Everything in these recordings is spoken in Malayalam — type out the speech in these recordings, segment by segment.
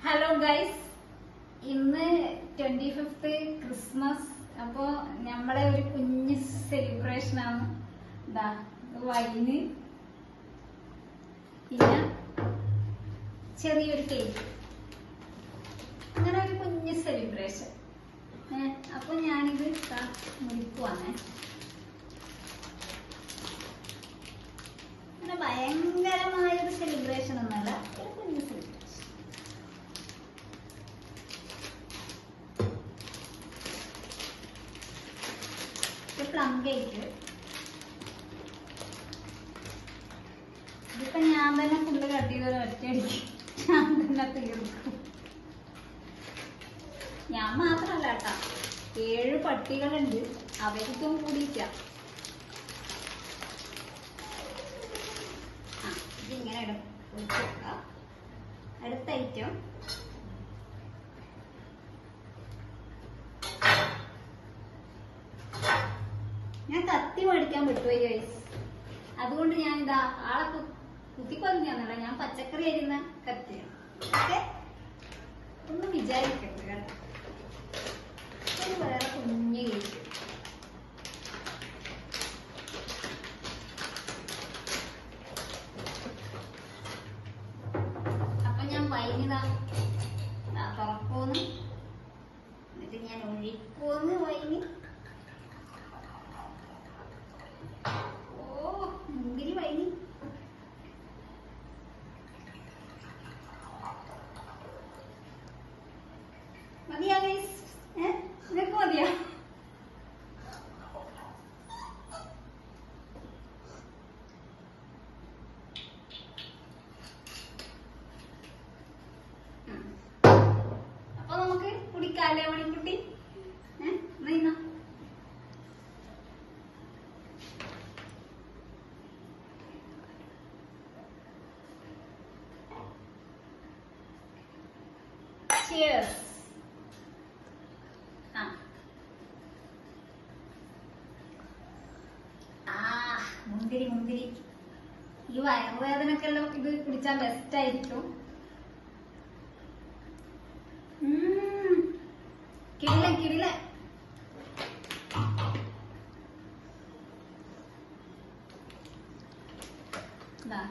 ഹലോ ഗൈസ്, ഇന്ന് 25th ക്രിസ്മസ്. അപ്പോ നമ്മളെ ഒരു കുഞ്ഞ് സെലിബ്രേഷൻ ആണ്. വൈന് പിന്നെ ചെറിയൊരു കേക്ക്, അങ്ങനെ ഒരു കുഞ്ഞ് സെലിബ്രേഷൻ. അപ്പൊ ഞാനിത് മുറിക്കുവാണ്. അങ്ങനെ ഭയങ്കരമായൊരു സെലിബ്രേഷൻ ഒന്നല്ല, ഒരു കുഞ്ഞ് സെലിബ്രേഷൻ. പ്ലം കേക്ക് ഇതിപ്പോ ഞാൻ തന്നെ ഫുള്ള് കട്ട് ചെയ്ത് ഒറ്റയടിക്ക് ഞാൻ തന്നെ തീർക്കും. ഞാൻ മാത്രല്ല കേട്ടാ, 7 പട്ടികളുണ്ട്, അവർക്കും കൂടിയിട്ട. ഇതിങ്ങനെ എടുക്കാം. അടുത്ത ഐറ്റം ഞാൻ കത്തി മേടിക്കാൻ വിട്ടുപോയി ഗൈസ്. അതുകൊണ്ട് ഞാൻ ഇതാ ആളെ കുത്തിക്കൊന്നില്ല, ഞാൻ പച്ചക്കറി അരിയുന്ന കത്തിയാണ്. ഓക്കെ, ഒന്നും വിചാരിക്കരുത് കേട്ടോ. ഒരു വേറെ കുഞ്ഞ് കേക്ക്. അപ്പൊ ഞാൻ വൈകിതാ തുറക്കൂന്ന്, എന്നിട്ട് ഞാൻ ഒഴിക്കൂന്ന് വൈകി. മുന്തിരി വൈകി മതിയാ ഗൈസ്? നിനക്ക് മതിയാ? അപ്പൊ നമുക്ക് കുടിക്കാല്ലേ മണിക്കുട്ടി? എന്നാ cheers. മുന്തിരി മുന്തിരി ഈ വയറുവേദനക്കെല്ലാം ഇത് കുടിച്ചാൽ ബെസ്റ്റ് ആയിരിക്കും. കിടില കിടില.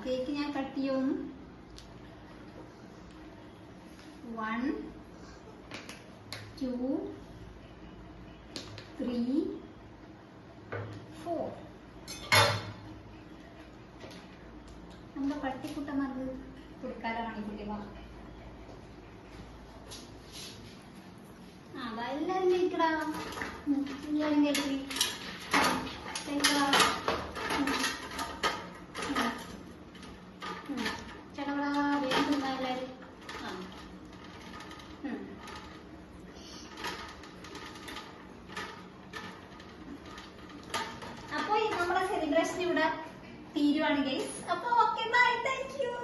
കേക്ക് ഞാൻ കട്ട് ചെയ്യുന്നു. 1 2 3 4. നമ്മുടെ പട്ടിക്കുട്ടന്മാർക്ക് കൊടുക്കാനാണ് ഈ കുട്ടിമാർ. എല്ലാരും കഴിക്കടാ, എല്ലാരും കഴിക്കി ചേട്ടാ വേഗം തിന്നാ എല്ലാരും. അപ്പൊ നമ്മുടെ സെലിബ്രേഷൻ ഇവിടെ തീരുവാണ് ഗൈസ്. അപ്പൊ ഓക്കെ, ബൈ, താങ്ക് യു.